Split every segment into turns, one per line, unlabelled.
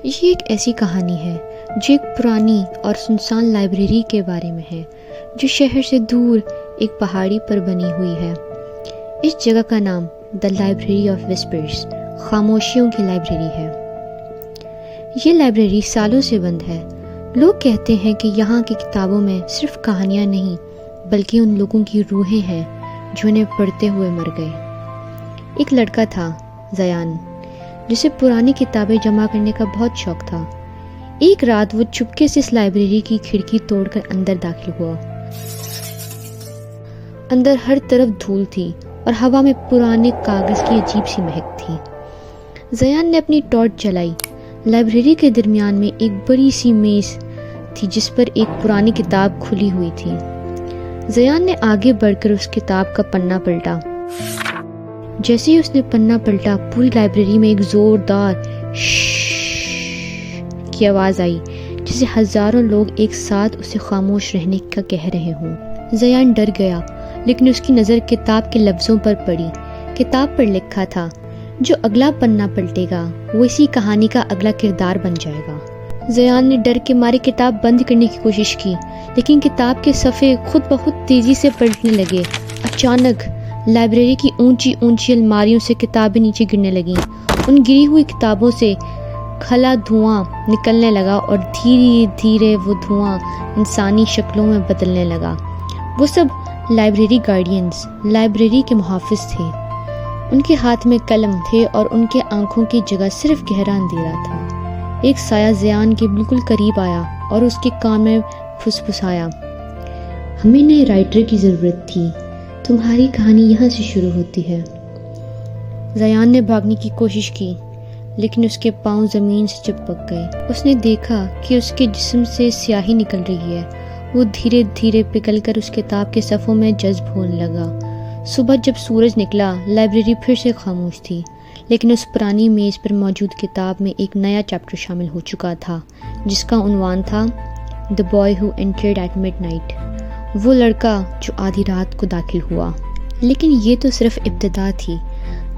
یہ ایک ایسی کہانی ہے جو ایک پرانی اور سنسان لائبریری کے بارے میں ہے جو شہر سے دور ایک پہاڑی پر بنی ہوئی ہے۔ اس جگہ کا نام دا لائبریری آف وسپرز، خاموشیوں کی لائبریری ہے۔ یہ لائبریری سالوں سے بند ہے۔ لوگ کہتے ہیں کہ یہاں کی کتابوں میں صرف کہانیاں نہیں بلکہ ان لوگوں کی روحیں ہیں جو انہیں پڑھتے ہوئے مر گئے۔ ایک لڑکا تھا، زیان، جسے پرانی کتابیں جمع کرنے کا بہت شوق تھا۔ ایک رات وہ چپکے سے اس لائبریری کی کھڑکی توڑ کر اندر داخل ہوا۔ اندر ہر طرف دھول تھی اور ہوا میں پرانے کاغذ کی عجیب سی مہک تھی۔ زیان نے اپنی ٹارچ جلائی۔ لائبریری کے درمیان میں ایک بڑی سی میز تھی جس پر ایک پرانی کتاب کھلی ہوئی تھی۔ زیان نے آگے بڑھ کر اس کتاب کا پنا پلٹا۔ جیسے ہی اس نے پنا پلٹا، پوری لائبریری میں ایک زوردار شش کی آواز آئی، جسے ہزاروں لوگ ایک ساتھ اسے خاموش رہنے کا کہہ رہے ہوں۔ زیان ڈر گیا، لیکن اس کی نظر کتاب کے لفظوں پر پڑی۔ کتاب پر لکھا تھا، جو اگلا پنا پلٹے گا وہ اسی کہانی کا اگلا کردار بن جائے گا۔ زیان نے ڈر کے مارے کتاب بند کرنے کی کوشش کی، لیکن کتاب کے صفحے خود بخود تیزی سے پلٹنے لگے۔ اچانک لائبریری کی اونچی اونچی الماریوں سے کتابیں نیچے گرنے لگیں۔ ان گری ہوئی کتابوں سے کھلا دھواں نکلنے لگا اور دھیرے دھیرے وہ دھواں انسانی شکلوں میں بدلنے لگا۔ وہ سب لائبریری گارڈینز، لائبریری کے محافظ تھے۔ ان کے ہاتھ میں قلم تھے اور ان کے آنکھوں کی جگہ صرف گہرا اندھیرا تھا۔ ایک سایہ زیان کے بالکل قریب آیا اور اس کے کان میں پھسپھسایا، ہمیں نئے رائٹر کی ضرورت تھی، تمہاری کہانی یہاں سے شروع ہوتی ہے۔ زیان نے بھاگنے کی کوشش کی، لیکن اس کے پاؤں زمین سے چپک گئے۔ اس نے دیکھا کہ اس کے جسم سے سیاہی نکل رہی ہے۔ وہ دھیرے دھیرے پگھل کر اس کتاب کے صفحوں میں جذب ہونے لگا۔ صبح جب سورج نکلا، لائبریری پھر سے خاموش تھی، لیکن اس پرانی میز پر موجود کتاب میں ایک نیا چیپٹر شامل ہو چکا تھا، جس کا عنوان تھا The Boy Who Entered at Midnight، وہ لڑکا جو آدھی رات کو داخل ہوا۔ لیکن یہ تو صرف ابتدا تھی۔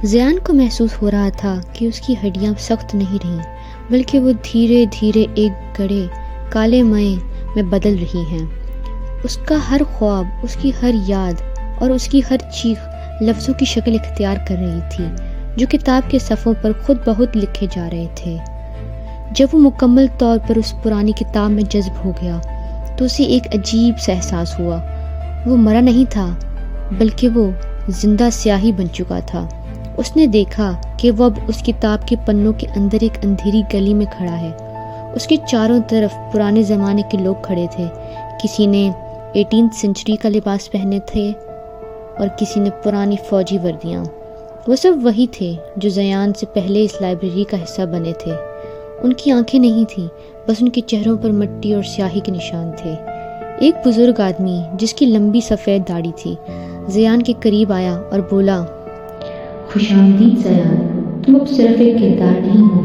زیان کو محسوس ہو رہا تھا کہ اس کی ہڈیاں سخت نہیں رہیں، بلکہ وہ دھیرے دھیرے ایک گڑھے کالے مائع میں بدل رہی ہیں۔ اس کا ہر خواب، اس کی ہر یاد اور اس کی ہر چیخ لفظوں کی شکل اختیار کر رہی تھی، جو کتاب کے صفحوں پر خود بخود لکھے جا رہے تھے۔ جب وہ مکمل طور پر اس پرانی کتاب میں جذب ہو گیا تو اسے ایک عجیب سا احساس ہوا۔ وہ مرا نہیں تھا، بلکہ وہ زندہ سیاہی بن چکا تھا۔ اس نے دیکھا کہ وہ اب اس کتاب کے پنوں کے اندر ایک اندھیری گلی میں کھڑا ہے۔ اس کے چاروں طرف پرانے زمانے کے لوگ کھڑے تھے۔ کسی نے 18ویں سینچری کا لباس پہنے تھے اور کسی نے پرانی فوجی وردیاں۔ وہ سب وہی تھے جو زیان سے پہلے اس لائبریری کا حصہ بنے تھے۔ ان کی آنکھیں نہیں تھیں، بس ان کے چہروں پر مٹی اور سیاہی کے نشان تھے۔ ایک بزرگ آدمی جس کی لمبی سفید داڑھی تھی زیان کے قریب آیا اور بولا، خوش آمدید زیان، تم اب صرف ایک کردار نہیں ہو،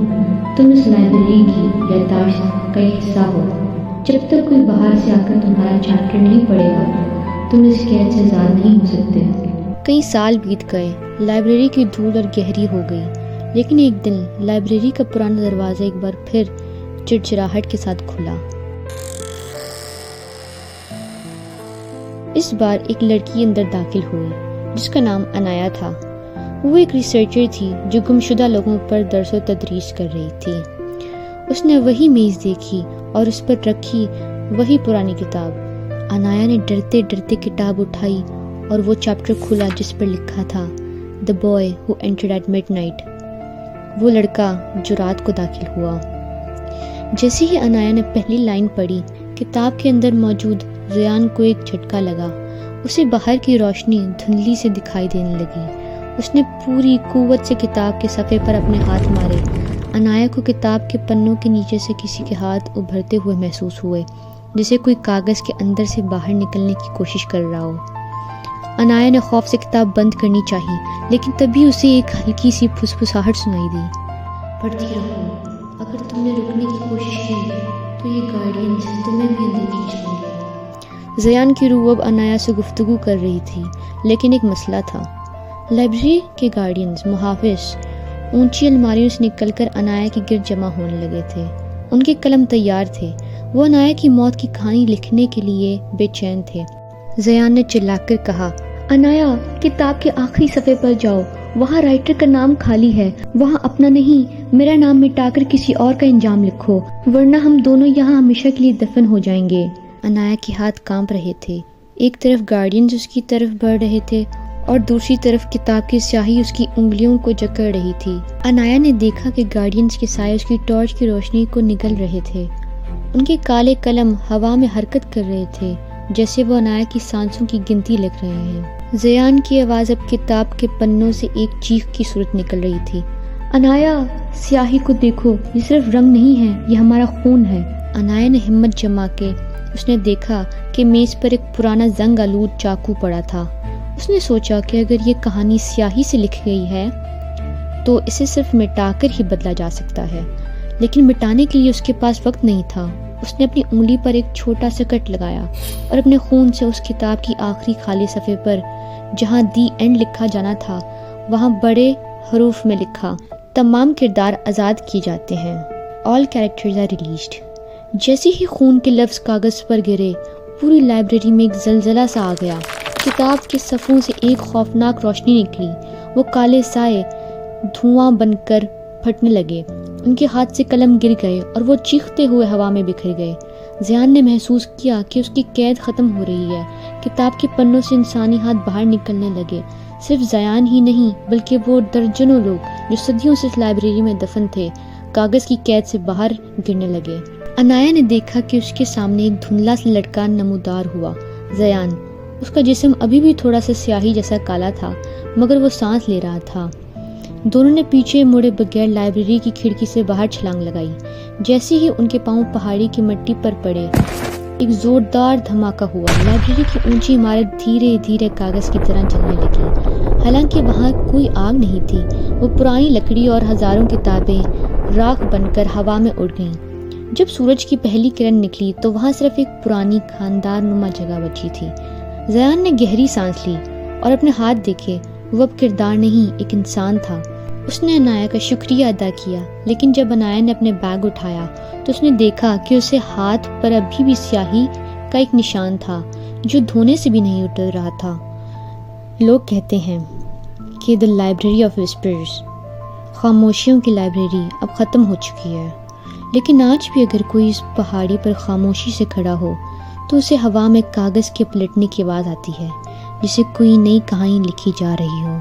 تم اس لائبریری کی یادداشت کا ایک حصہ ہو۔ جب تک کوئی باہر سے آ کر تمہارا چیپٹر نہیں پڑھے گا، تم اس قید سے آزاد نہیں ہو سکتے۔ کئی سال بیت گئے، لائبریری کی دھول اور گہری ہو گئی، لیکن ایک دن لائبریری کا پرانا دروازہ ایک بار پھر چڑچڑاہٹ کے ساتھ کھلا۔ اس بار ایک لڑکی اندر داخل ہوئی جس کا نام انایا تھا۔ وہ ایک ریسرچر تھی جو گمشدہ لوگوں پر درس و تدریس کر رہی تھی۔ اس نے وہی میز دیکھی اور اس پر رکھی وہی پرانی کتاب۔ انایا نے ڈرتے ڈرتے کتاب اٹھائی اور وہ چیپٹر کھولا جس پر لکھا تھا The Boy Who Entered at Midnight، وہ لڑکا جو رات کو داخل ہوا۔ جیسے ہی انایا نے پہلی لائن پڑھی، کتاب کے اندر موجود زیان کو ایک جھٹکا لگا۔ اسے باہر کی روشنی دھندلی سے دکھائی دینے لگی۔ اس نے پوری قوت سے کتاب کے صفحے پر اپنے ہاتھ مارے۔ انایا کو کتاب کے پنوں کے نیچے سے کسی کے ہاتھ ابھرتے ہوئے محسوس ہوئے، جسے کوئی کاغذ کے اندر سے باہر نکلنے کی کوشش کر رہا ہو۔ انایا نے خوف سے کتاب بند کرنی چاہی، لیکن تبھی اسے ایک ہلکی سی پھسپھساہٹ سنائی دی، پڑھتی رہو، اگر تم نے رکنے کی کوشش کی تو یہ گارڈینز تمہیں بھی اندر کھینچ لیں گے۔ زیان کی روح اب انایا سے گفتگو کر رہی تھی، لیکن ایک مسئلہ تھا۔ لائبریری کے گارڈینز، محافظ، اونچی الماریوں سے نکل کر عنایا کے گرد جمع ہونے لگے تھے۔ ان کے قلم تیار تھے، وہ عنایا کی موت کی کہانی لکھنے کے لیے بے چین تھے۔ زیان نے چلا کر کہا، عنایا کتاب کے آخری صفحے پر جاؤ، وہاں رائٹر کا نام خالی ہے، وہاں اپنا نہیں میرا نام مٹا کر کسی اور کا انجام لکھو، ورنہ ہم دونوں یہاں ہمیشہ کے لیے دفن ہو جائیں گے۔ عنایا کے ہاتھ کانپ رہے تھے، ایک طرف گارڈینز اس کی طرف بڑھ رہے تھے اور دوسری طرف کتاب کی سیاہی اس کی انگلیوں کو جکڑ رہی تھی۔ عنایا نے دیکھا کہ گارڈینز کے سائے اس کی ٹارچ کی روشنی کو نگل رہے تھے، ان کے کالے قلم ہوا میں حرکت کر رہے تھے جیسے وہ عنایا کی سانسوں کی گنتی لکھ رہے ہیں۔ زیان کی آواز اب کتاب کے پنوں سے ایک چیخ کی صورت نکل رہی تھی، عنایا سیاہی کو دیکھو، یہ صرف رنگ نہیں ہے، یہ ہمارا خون ہے۔ عنایا نے ہمت جما کے اس نے دیکھا کہ میز پر ایک پرانا زنگ آلود چاقو پڑا تھا۔ اس نے سوچا کہ اگر یہ کہانی سیاہی سے لکھی گئی ہے تو اسے صرف مٹا کر ہی بدلا جا سکتا ہے، لیکن مٹانے کے لیے اس کے پاس وقت نہیں تھا۔ اس نے اپنی انگلی پر ایک چھوٹا سا کٹ لگایا اور اپنے خون سے اس کتاب کی آخری خالی صفحے پر جہاں دی اینڈ لکھا جانا تھا وہاں بڑے حروف میں لکھا، تمام کردار آزاد کیے جاتے ہیں، آل کیریکٹرز آر ریلیزڈ۔ جیسے ہی خون کے لفظ کاغذ پر گرے پوری لائبریری میں ایک زلزلہ سا آ گیا۔ کتاب کے صفحوں سے ایک خوفناک روشنی نکلی، وہ کالے سائے دھواں بن کر پھٹنے لگے، ان کے ہاتھ سے قلم گر گئے اور وہ چیختے ہوئے ہوا میں بکھر گئے۔ زیان نے محسوس کیا کہ اس کی قید ختم ہو رہی ہے، کتاب کے پنوں سے انسانی ہاتھ باہر نکلنے لگے۔ صرف زیان ہی نہیں بلکہ وہ درجنوں لوگ جو صدیوں سے اس لائبریری میں دفن تھے کاغذ کی قید سے باہر گرنے لگے۔ عنایا نے دیکھا کہ اس کے سامنے ایک دھندلا سا لڑکا نمودار ہوا، زیان۔ اس کا جسم ابھی بھی تھوڑا سا سیاہی جیسا کالا تھا مگر وہ سانس لے رہا تھا۔ دونوں نے پیچھے مڑے بغیر لائبریری کی کھڑکی سے باہر چھلانگ لگائی۔ جیسے ہی ان کے پاؤں پہاڑی کی مٹی پر پڑے ایک زوردار دھماکہ ہوا، لائبریری کی اونچی عمارت دھیرے دھیرے کاغذ کی طرح جلنے لگی، حالانکہ وہاں کوئی آگ نہیں تھی، وہ پرانی لکڑی اور ہزاروں کتابیں راکھ بن کر ہوا میں اڑ گئیں۔ جب سورج کی پہلی کرن نکلی تو وہاں صرف ایک پرانی خاندار نما جگہ بچی تھی۔ زیان نے گہری سانس لی اور اپنے ہاتھ دیکھے، وہ اب کردار نہیں ایک انسان تھا۔ اس نے عنایا کا شکریہ ادا کیا، لیکن جب عنایا نے اپنے بیگ اٹھایا تو اس نے دیکھا کہ اسے ہاتھ پر ابھی بھی سیاہی کا ایک نشان تھا جو دھونے سے بھی نہیں اتر رہا تھا۔ لوگ کہتے ہیں کہ دی لائبریری آف وسپرز، خاموشیوں کی لائبریری اب ختم ہو چکی ہے، لیکن آج بھی اگر کوئی اس پہاڑی پر خاموشی سے کھڑا ہو تو اسے ہوا میں کاغذ کے پلٹنے کی آواز آتی ہے، جسے کوئی نئی کہانی لکھی جا رہی ہو۔